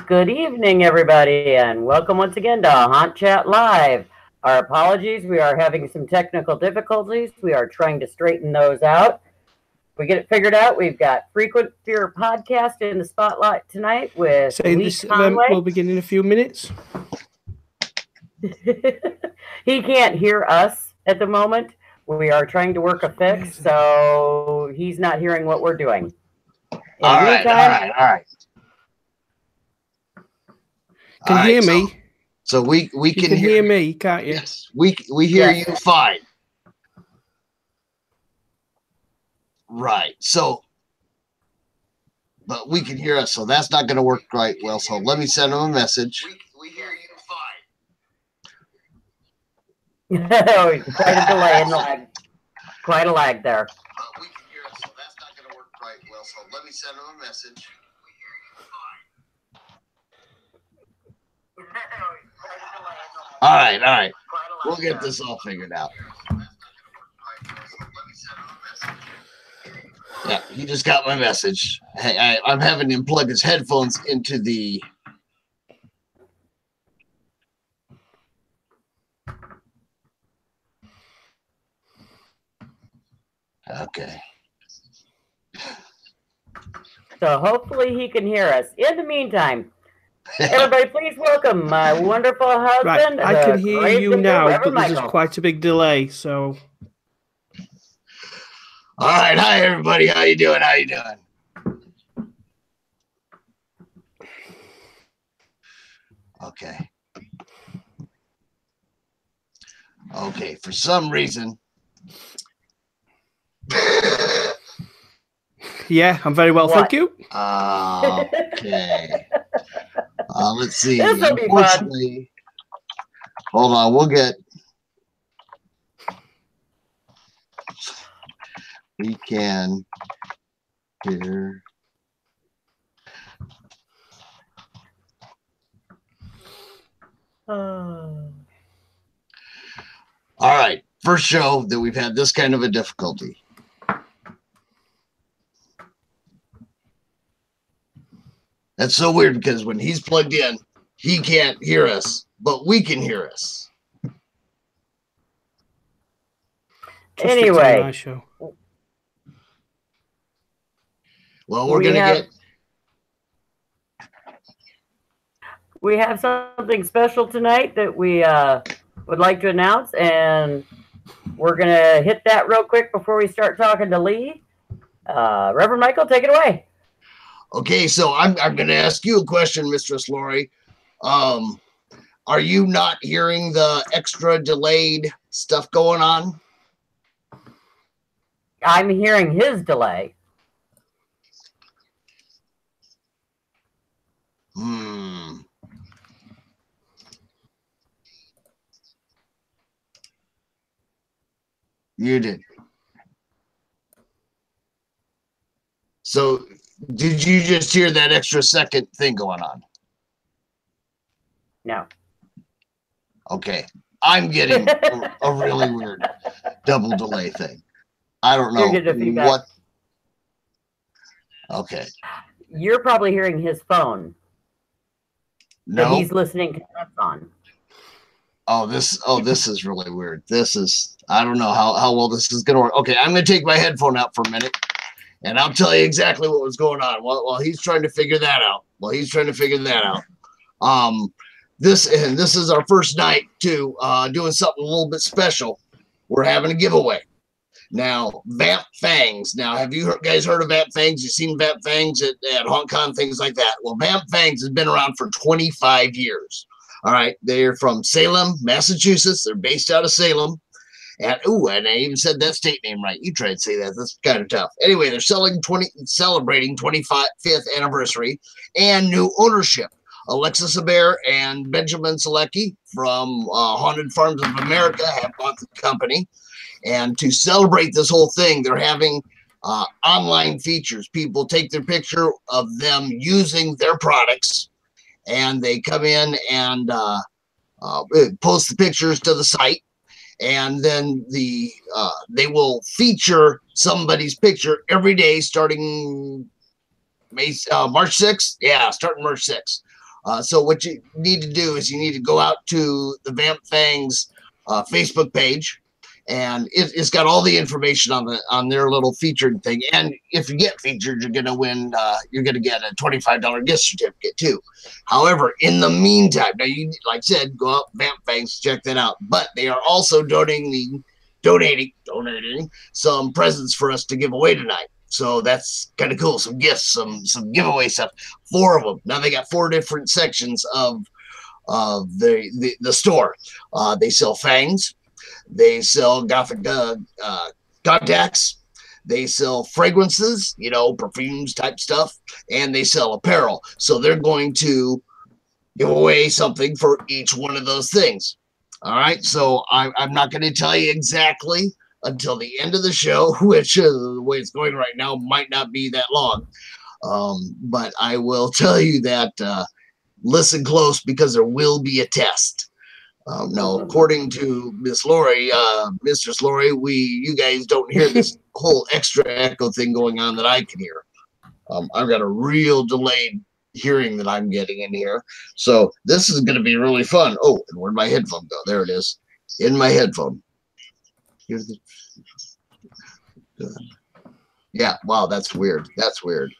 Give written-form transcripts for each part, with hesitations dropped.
Good evening, everybody, and welcome once again to Haunt Chat Live. Our apologies, we are having some technical difficulties. We are trying to straighten those out. We get it figured out. We've got Frequent Fear Podcast in the spotlight tonight with Saying Lee this Conway. event will begin in a few minutes. He can't hear us at the moment. We are trying to work a fix, so he's not hearing what we're doing. All right. Can you hear me? So we can hear me, can't you? Yes, we hear you fine. Right. So, but we can hear us, so that's not going to work quite well. So let me send him a message. We hear you fine. Quite a delay in the lag. Quite a lag there. But we can hear us, so that's not going to work quite well. So let me send him a message. We hear you fine. All right. We'll get this all figured out. Yeah, he just got my message. Hey, I'm having him plug his headphones into the... Okay. So hopefully he can hear us. In the meantime, everybody please welcome my wonderful husband. Right, I can hear you now, but there's quite a big delay, so... All right, hi everybody. How you doing? Okay. For some reason. Yeah, I'm very well, thank you. Okay. Let's see. This'll be fun. Hold on, we'll get. We can hear. All right. First show that we've had this kind of a difficulty. That's so weird because when he's plugged in, he can't hear us, but we can hear us. Anyway. Well, we're going to get... We have something special tonight that we would like to announce, and we're going to hit that real quick before we start talking to Lee. Reverend Michael, take it away. Okay, so I'm going to ask you a question, Mistress Lori. Are you not hearing the extra delayed stuff going on? I'm hearing his delay. You did. So, did you just hear that extra second thing going on? No. Okay. I'm getting a really weird double delay thing. I don't know what. Okay. You're probably hearing his phone. No. That he's listening to us on. This is really weird. I don't know how well this is going to work. Okay, I'm going to take my headphone out for a minute, and I'll tell you exactly what was going on while he's trying to figure that out. This is our first night to doing something a little bit special. We're having a giveaway. Now, Vamp Fangs. Now, have you guys heard of Vamp Fangs? You've seen Vamp Fangs at Hong Kong, things like that. Well, Vamp Fangs has been around for 25 years. All right, they're from Salem, Massachusetts. They're based out of Salem. And I even said that state name right. You tried to say that. That's kind of tough. Anyway, they're celebrating 25th anniversary and new ownership. Alexis Aber and Benjamin Selecki from Haunted Farms of America have bought the company. And to celebrate this whole thing, they're having online features. People take their picture of them using their products, and they come in and post the pictures to the site. And then they will feature somebody's picture every day starting March 6th. Yeah, starting March 6th. So what you need to do is you need to go out to the Vamp Fangs Facebook page, and it's got all the information on their little featured thing. And if you get featured, you're gonna win. You're gonna get a $25 gift certificate too. However, in the meantime, now you like I said, go out Vamp Fangs, check that out. But they are also donating some presents for us to give away tonight. So that's kind of cool. Some gifts, some giveaway stuff. 4 of them. Now they got 4 different sections of the store. They sell fangs. They sell gothic contacts. They sell fragrances, perfumes type stuff, and they sell apparel. So they're going to give away something for each one of those things. All right. So I'm not going to tell you exactly until the end of the show, which the way it's going right now might not be that long. But I will tell you that listen close, because there will be a test. Now, according to Miss Lori, Mistress Lori, you guys don't hear this whole extra echo thing going on that I can hear. I've got a real delayed hearing that I'm getting in here. So this is going to be really fun. Oh, and where'd my headphone go? There it is. In my headphone. Here's the... Yeah, wow, that's weird. That's weird.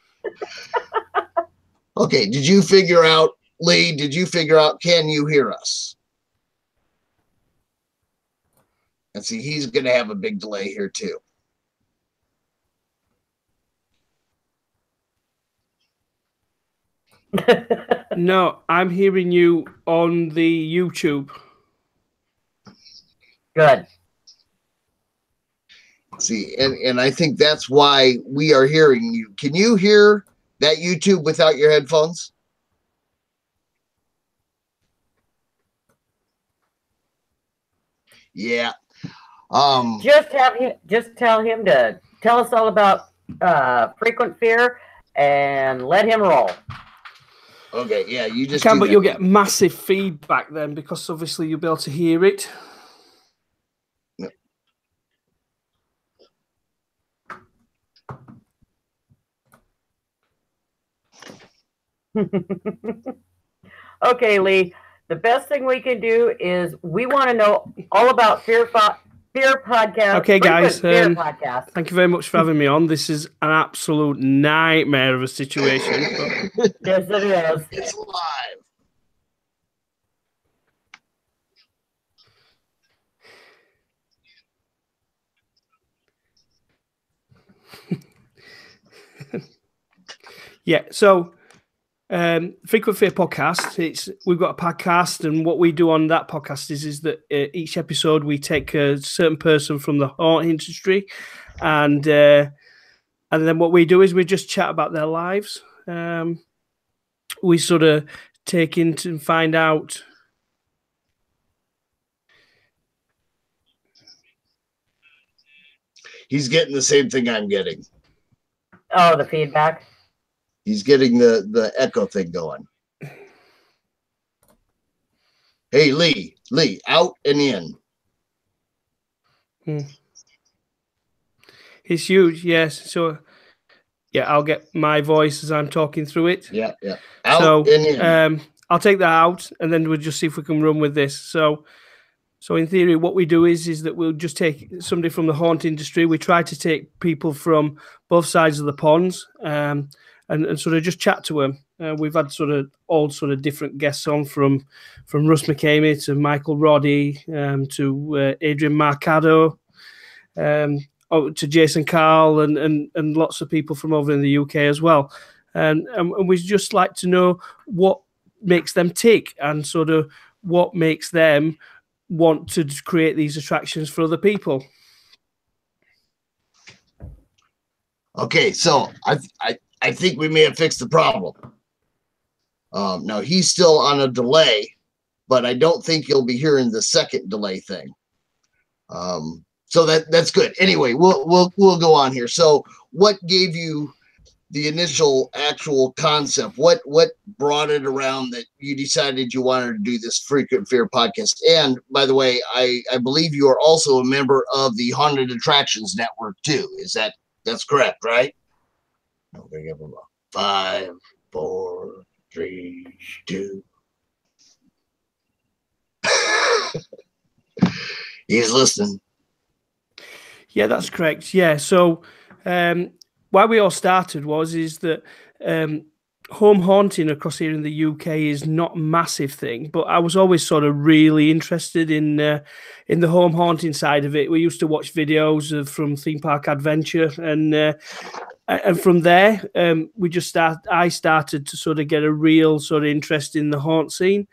Okay, did you figure out, Lee, can you hear us? And see, he's going to have a big delay here too. No, I'm hearing you on the YouTube. Good. See, and I think that's why we are hearing you. Can you hear that YouTube without your headphones? Yeah. Just tell him to tell us all about frequent fear and let him roll. Okay, yeah, you just but you'll get massive feedback then, because obviously you'll be able to hear it. Okay, Lee, the best thing we can do is we want to know all about Fear Podcast. Okay, guys, Fear Podcast. Thank you very much for having me on. This is an absolute nightmare of a situation. But... Yes, it is. It's live. Yeah, so Frequent Fear Podcast, we've got a podcast, and what we do on that podcast is that each episode we take a certain person from the haunt industry, and then what we do is we just chat about their lives. We sort of take into and find out. He's getting the same thing I'm getting. Oh, the feedback. He's getting the echo thing going. Hey, Lee, out and in. It's huge, yes. So, yeah, I'll get my voice as I'm talking through it. Yeah. Out and in. I'll take that out, and then we'll just see if we can run with this. So in theory, what we do is that we'll just take somebody from the haunt industry. We try to take people from both sides of the ponds, and sort of just chat to them. We've had all different guests on, from Russ McCamey to Michael Roddy, to Adrian Marcado, to Jason Carl, and lots of people from over in the UK as well. And we just like to know what makes them tick, and sort of what makes them want to create these attractions for other people. Okay, so I think we may have fixed the problem. Now he's still on a delay, but I don't think you'll be hearing the second delay thing. So that's good. Anyway, we'll go on here. So what gave you the initial actual concept? What brought it around that you decided you wanted to do this Frequent Fear podcast? And by the way, I believe you are also a member of the Haunted Attractions Network too. That's correct, right? I'm gonna give him a 5, 4. 3, 2. He's listening. Yeah, that's correct. Yeah. So why we all started is that home haunting across here in the UK is not a massive thing, but I was always sort of really interested in the home haunting side of it. We used to watch videos from Theme Park Adventure, and from there I started to sort of get a real sort of interest in the haunt scene.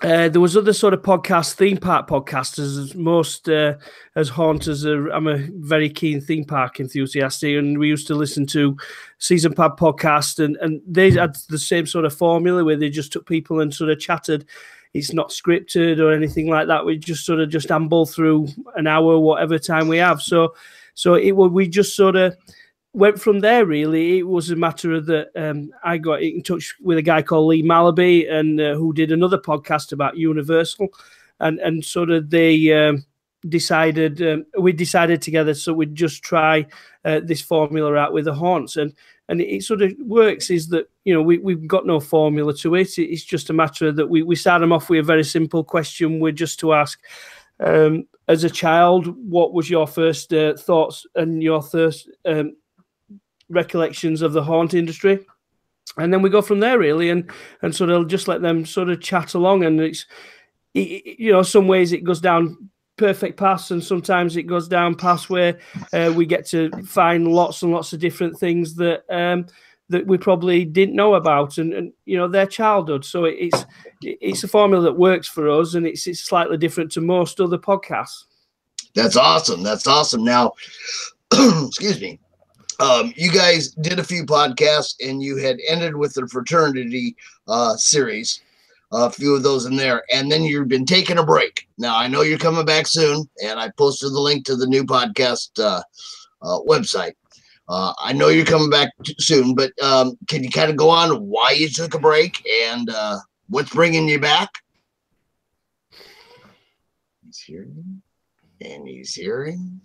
There was other sort of podcasts, theme park podcasters, as most as haunters. I'm a very keen theme park enthusiast, and we used to listen to Season Pad podcast, and they had the same sort of formula where they just took people and sort of chatted. It's not scripted or anything like that. We just sort of just amble through an hour, whatever time we have. So we just sort of went from there. Really, it was a matter of that I got in touch with a guy called Lee Malaby, and who did another podcast about Universal, and sort of they decided we decided together, so we'd just try this formula out with the haunts, and it sort of works. Is that, you know, we've got no formula to it. It's just a matter of that we start them off with a very simple question. We're just to ask, as a child, what was your first thoughts and your first recollections of the haunt industry, and then we go from there, really, and sort of just let them sort of chat along. And you know, some ways it goes down perfect paths, and sometimes it goes down paths where we get to find lots and lots of different things that that we probably didn't know about, and you know, their childhood. So it's a formula that works for us, and it's slightly different to most other podcasts. That's awesome. That's awesome. Now, excuse me. You guys did a few podcasts, and you had ended with the fraternity series, a few of those in there, and then you've been taking a break. Now, I know you're coming back soon, and I posted the link to the new podcast website. I know you're coming back soon, but can you kind of go on why you took a break and what's bringing you back? He's hearing, and he's hearing.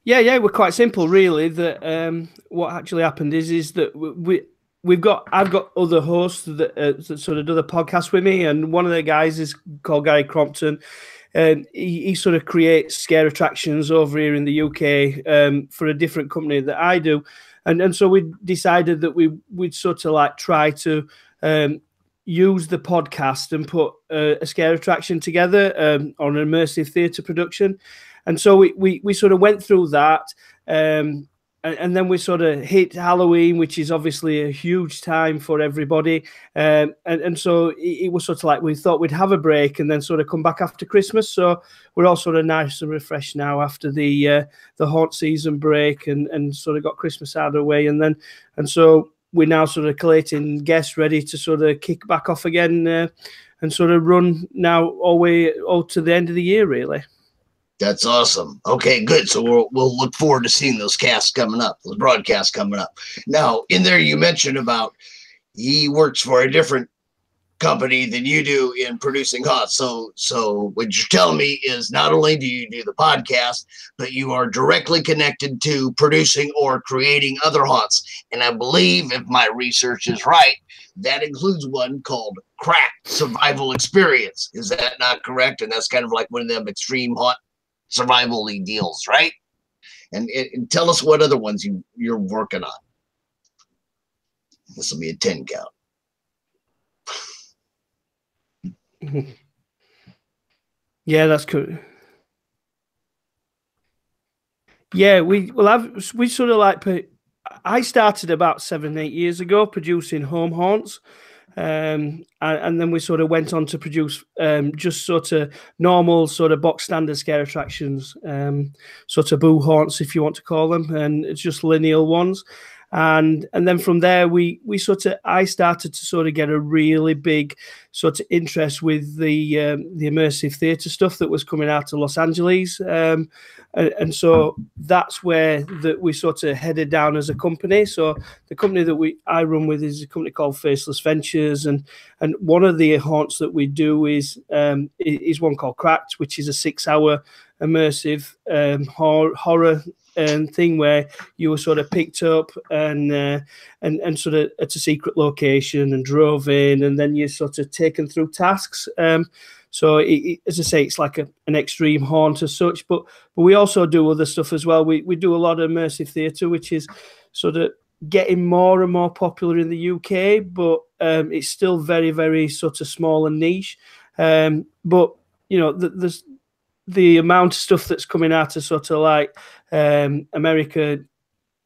Yeah, we're quite simple, really. That what actually happened is that I've got other hosts that sort of do the podcast with me, and one of the guys is called Gary Crompton, and he sort of creates scare attractions over here in the UK for a different company that I do, and so we decided that we'd sort of like try to use the podcast and put a scare attraction together on an immersive theatre production. And so we sort of went through that, and then we sort of hit Halloween, which is obviously a huge time for everybody. And so it was sort of like we thought we'd have a break and then sort of come back after Christmas. So we're all sort of nice and refreshed now after the haunt season break, and sort of got Christmas out of the way. And so we're now sort of collating guests ready to sort of kick back off again and sort of run now all to the end of the year, really. That's awesome. Okay, good. So we'll look forward to seeing those casts coming up, those broadcasts coming up. Now, in there you mentioned about he works for a different company than you do in producing haunts. So what you're telling me is not only do you do the podcast, but you are directly connected to producing or creating other haunts. And I believe, if my research is right, that includes one called Cracked Survival Experience. Is that not correct? And that's kind of like one of them extreme haunt survival-y deals, right? And tell us what other ones you're working on. This will be a 10 count. Yeah, that's cool. Yeah, we sort of like, I started about 7-8 years ago producing home haunts. And then we sort of went on to produce just sort of normal sort of box standard scare attractions, sort of boo haunts, if you want to call them, and it's just lineal ones. And then from there, I started to sort of get a really big sort of interest with the immersive theatre stuff that was coming out of Los Angeles, and so that's where we sort of headed down as a company. So the company that I run with is a company called Faceless Ventures, and one of the haunts that we do is one called Cracked, which is a 6-hour immersive horror thing where you were sort of picked up and sort of at a secret location and drove in, and then you're sort of taken through tasks. So as I say, it's like an extreme haunt as such, but we also do other stuff as well. We do a lot of immersive theatre, which is sort of getting more and more popular in the UK, but it's still very, very sort of small and niche. But you know, there's the amount of stuff that's coming out of sort of like America,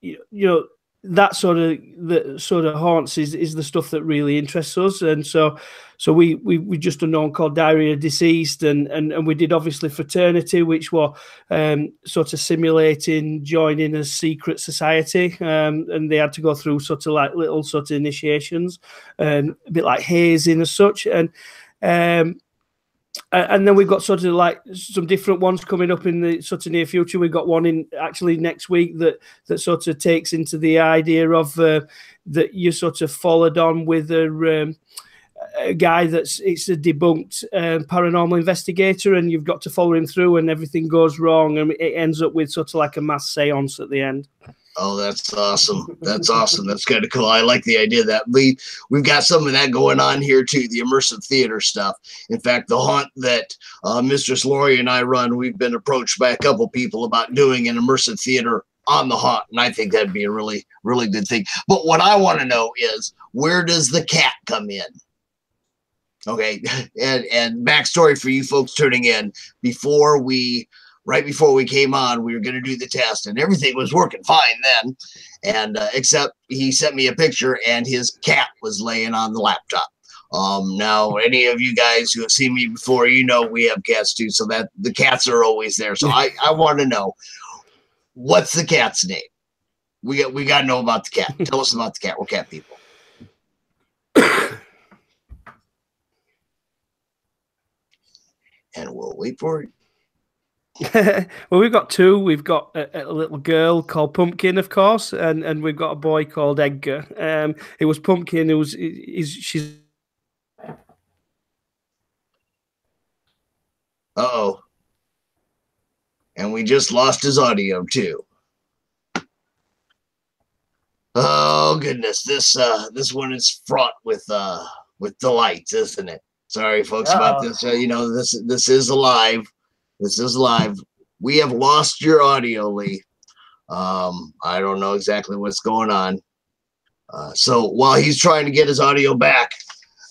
you know, that sort of haunts is the stuff that really interests us. And so we just done one called Diary of Deceased, and we did obviously Fraternity, which were sort of simulating joining a secret society, and they had to go through sort of like little sort of initiations, a bit like hazing as such. And then we've got sort of like some different ones coming up in the sort of near future. We've got one in actually next week that sort of takes into the idea of that you sort of followed on with a guy it's a debunked paranormal investigator, and you've got to follow him through, and everything goes wrong, and it ends up with sort of like a mass seance at the end. Oh, that's awesome. That's awesome. That's kind of cool. I like the idea that we've got some of that going on here too, the immersive theater stuff. In fact, the haunt that Mistress Lori and I run, we've been approached by a couple people about doing an immersive theater on the haunt, and I think that'd be a really, really good thing. But what I want to know is, where does the cat come in? Okay, and backstory for you folks tuning in, right before we came on, we were going to do the test, and everything was working fine then, and except he sent me a picture, and his cat was laying on the laptop. Now, any of you guys who have seen me before, you know we have cats too, so that the cats are always there. So I want to know, what's the cat's name? We got to know about the cat. Tell us about the cat. We're cat people. And we'll wait for it. Well, we've got two. We've got a little girl called Pumpkin, of course, and we've got a boy called Edgar. It was Pumpkin. She's. Uh-oh. And we just lost his audio too. Oh goodness, this one is fraught with delights, isn't it? Sorry, folks, about this. You know, this is live. This is live. We have lost your audio, Lee. I don't know exactly what's going on. So while he's trying to get his audio back,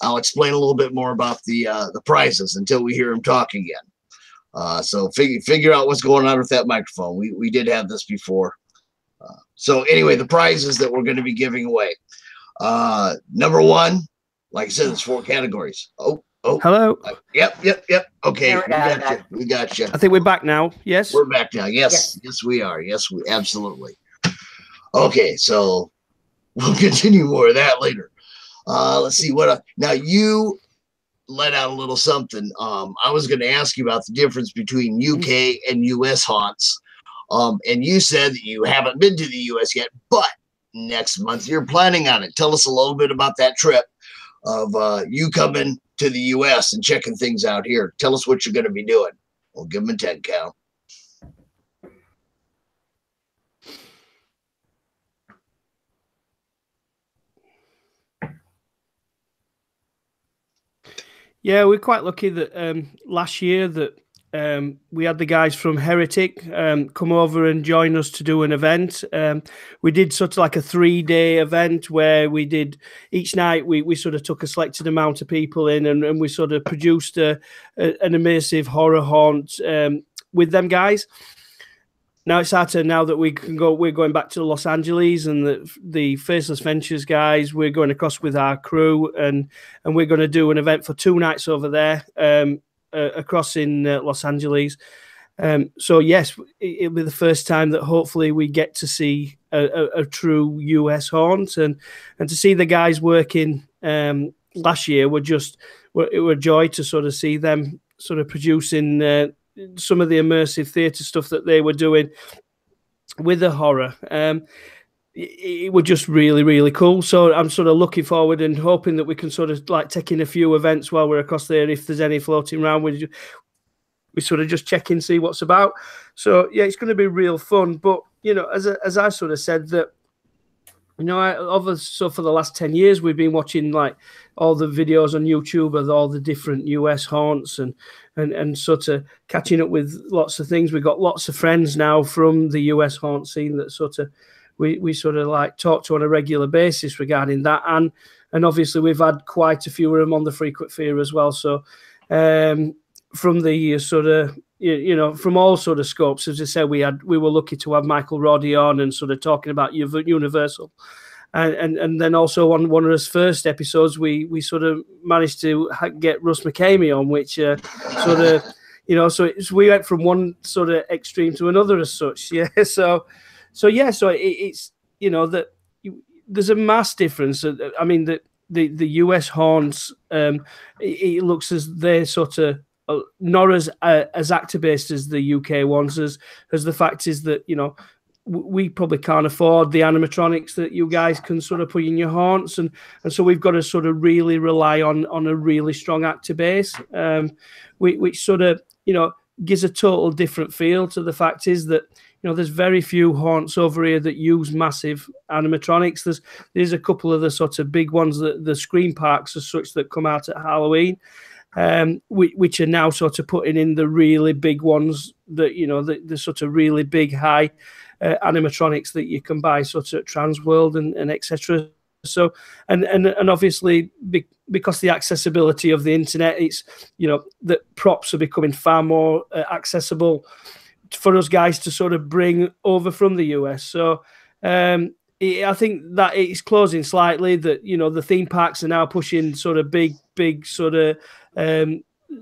I'll explain a little bit more about the prizes until we hear him talk again. So figure out what's going on with that microphone. We did have this before. So anyway, the prizes that we're going to be giving away. Number one, like I said, there's 4 categories. Oh, hello. Yep. Okay, we got you. I think we're back now. Yes, we're back now. Yes, we are. Yes, we absolutely. Okay, so we'll continue more of that later. Let's see what. Now you let out a little something. I was going to ask you about the difference between UK and US haunts. And you said that you haven't been to the US yet, but next month you're planning on it. Tell us a little bit about that trip of you coming to the US and checking things out here. Tell us what you're going to be doing. We'll give them a 10 count. Yeah, we're quite lucky that last year that we had the guys from Heretic come over and join us to do an event. We did sort of like a 3-day event where we did each night. We sort of took a selected amount of people in, and we sort of produced an immersive horror haunt with them guys. Now it's our turn. Now that we can go, we're going back to Los Angeles, and the Faceless Ventures guys. We're going across with our crew, and we're going to do an event for 2 nights over there. Across in Los Angeles. So yes, it'll be the first time that hopefully we get to see a true US haunt, and to see the guys working last year it was a joy to sort of see them sort of producing some of the immersive theatre stuff that they were doing with the horror. It was just really, really cool. So I'm sort of looking forward and hoping that we can sort of like take in a few events while we're across there. If there's any floating around, we sort of just check in, see what's about. So yeah, it's going to be real fun. But you know, as I sort of said that, you know, so for the last 10 years, we've been watching like all the videos on YouTube of all the different US haunts and sort of catching up with lots of things. We've got lots of friends now from the US haunt scene that sort of we sort of like talk to on a regular basis regarding that. And obviously we've had quite a few of them on the Frequent Fear as well. So from the sort of, you know, from all sort of scopes, as I said, we were lucky to have Michael Roddy on and sort of talking about Universal. And then also on one of his first episodes, we sort of managed to get Russ McCamey on, which sort of, you know, so we went from one sort of extreme to another as such. Yeah. So it's, you know, that there's a mass difference. I mean, the US haunts, it looks as they're sort of not as actor-based as the UK ones, as the fact is that, you know, we probably can't afford the animatronics that you guys can sort of put in your haunts, and so we've got to sort of really rely on a really strong actor base, which sort of, you know, gives a total different feel to the fact is that, you know, there's very few haunts over here that use massive animatronics. There's a couple of the sort of big ones, that the Scream Parks as such that come out at Halloween, which are now sort of putting in the really big ones that, you know, the sort of really big high animatronics that you can buy sort of at Transworld and etc. So and obviously because the accessibility of the internet, it's, you know, that props are becoming far more accessible for us guys to sort of bring over from the US. So I think that it's closing slightly, that, you know, the theme parks are now pushing sort of big sort of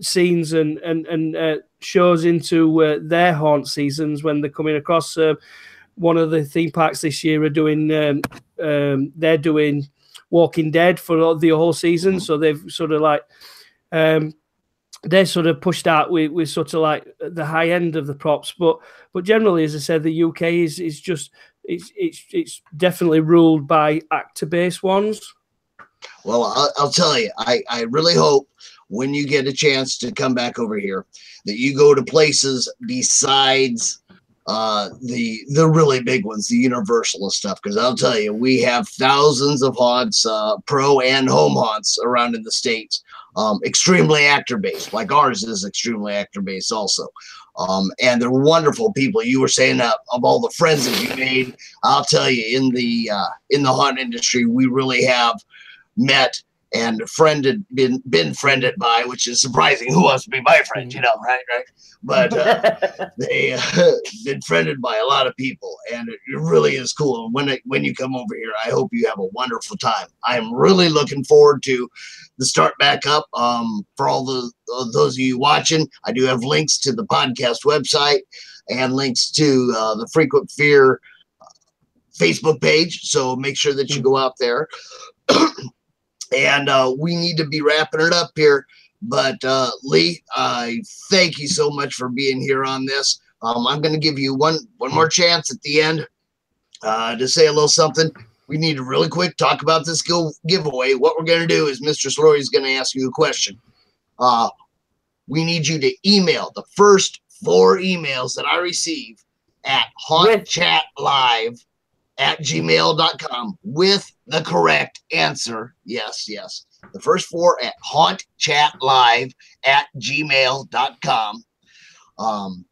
scenes and shows into their haunt seasons when they're coming across. One of the theme parks this year are doing they're doing Walking Dead for the whole season, so they've sort of like they're sort of pushed out with sort of like the high end of the props, but generally, as I said, the UK is just it's definitely ruled by actor-based ones. Well, I'll tell you, I really hope when you get a chance to come back over here that you go to places besides the really big ones, the Universal stuff, because I'll tell you, we have thousands of haunts, pro and home haunts around in the States, extremely actor based, like ours is extremely actor based also. And they're wonderful people. You were saying of all the friends that you made, I'll tell you, in the haunt industry, we really have met and been friended by, which is surprising. Who wants to be my friend, you know, right? But they been friended by a lot of people, and it really is cool. When you come over here, I hope you have a wonderful time. I'm really looking forward to the start back up. For all those of you watching, I do have links to the podcast website and links to the Frequent Fear Facebook page, so make sure that you go out there. And we need to be wrapping it up here. But Lee, I thank you so much for being here on this. I'm going to give you one more chance at the end to say a little something. We need to really quick talk about this giveaway. What we're going to do is Mr. Slory is going to ask you a question. We need you to email the first 4 emails that I receive at hauntchatlive@gmail.com with the correct answer. Yes. The first 4 at hauntchatlive@gmail.com.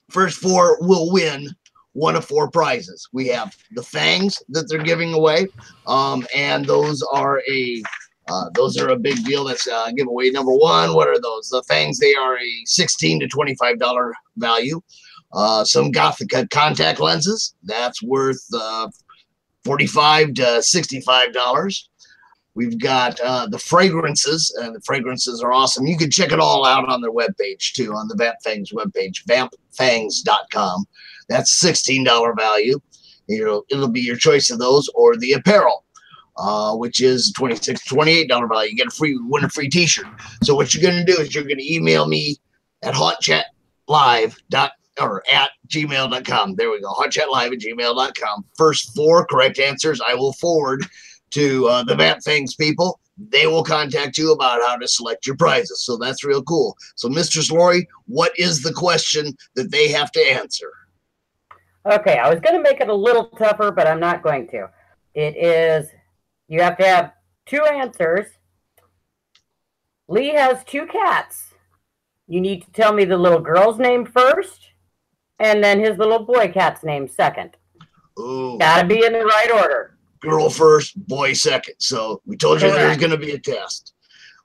First 4 will win one of 4 prizes. We have the fangs that they're giving away, and those are a big deal. That's giveaway number 1. What are those? The fangs, they are a $16 to $25 value. Some Gothica contact lenses, that's worth $45 to $65. We've got the fragrances, and the fragrances are awesome. You can check it all out on their webpage too, on the Vamp Fangs webpage, vampfangs.com. That's $16 value. It'll be your choice of those, or the apparel, which is $26 to $28 value. You get win a free t-shirt. So what you're going to do is you're going to email me at hauntchatlive@gmail.com. There we go. hauntchatlive@gmail.com. First 4 correct answers I will forward to the Vamp Fangs people. They will contact you about how to select your prizes. So that's real cool. So, Mistress Lori, what is the question that they have to answer? Okay, I was going to make it a little tougher, but I'm not going to. It is, you have to have 2 answers. Lee has 2 cats. You need to tell me the little girl's name first, and then his little boy cat's name second. Ooh. Gotta be in the right order. Girl first, boy second. So we told you there's going to be a test.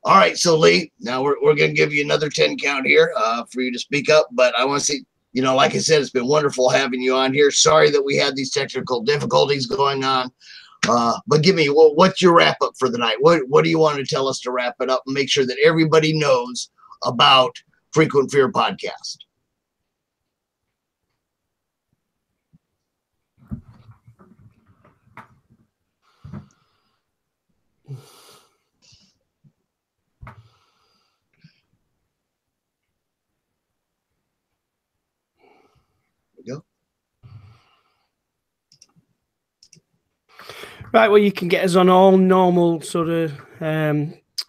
All right, so Lee, now we're going to give you another 10 count here for you to speak up. But I want to see, you know, like I said, it's been wonderful having you on here. Sorry that we had these technical difficulties going on. But give me, what's your wrap up for the night? What do you want to tell us to wrap it up and make sure that everybody knows about Frequent Fear Podcast? Go. Right, well, you can get us on all normal sort of,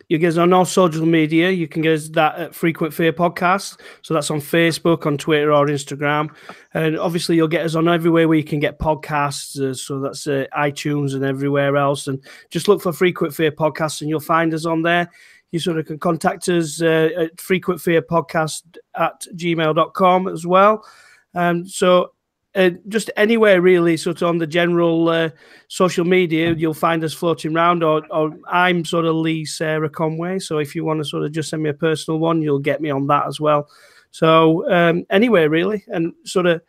you get us on all social media. You can get us that at Frequent Fear Podcast. So that's on Facebook, on Twitter, or Instagram. And obviously, you'll get us on everywhere where you can get podcasts. So that's iTunes and everywhere else. And just look for Frequent Fear Podcast and you'll find us on there. You sort of can contact us at frequentfearpodcast@gmail.com as well. So just anywhere really, sort of on the general social media, you'll find us floating around, or I'm sort of Lee Sarah Conway. So if you want to sort of just send me a personal one, you'll get me on that as well. So anywhere really, and sort of,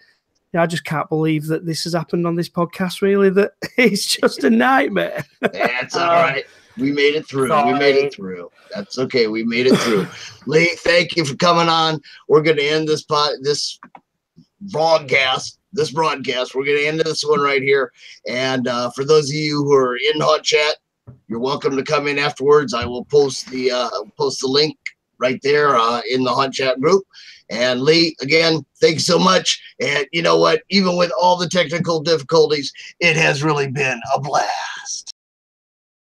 I just can't believe that this has happened on this podcast. Really, that it's just a nightmare. That's all right. We made it through. Sorry. We made it through. That's okay. We made it through. Lee, thank you for coming on. We're going to end this broadcast. We're going to end this one right here. And for those of you who are in Hot Chat, you're welcome to come in afterwards. I will post the link right there in the Hot Chat group. And Lee, again, thanks so much. And you know what? Even with all the technical difficulties, it has really been a blast.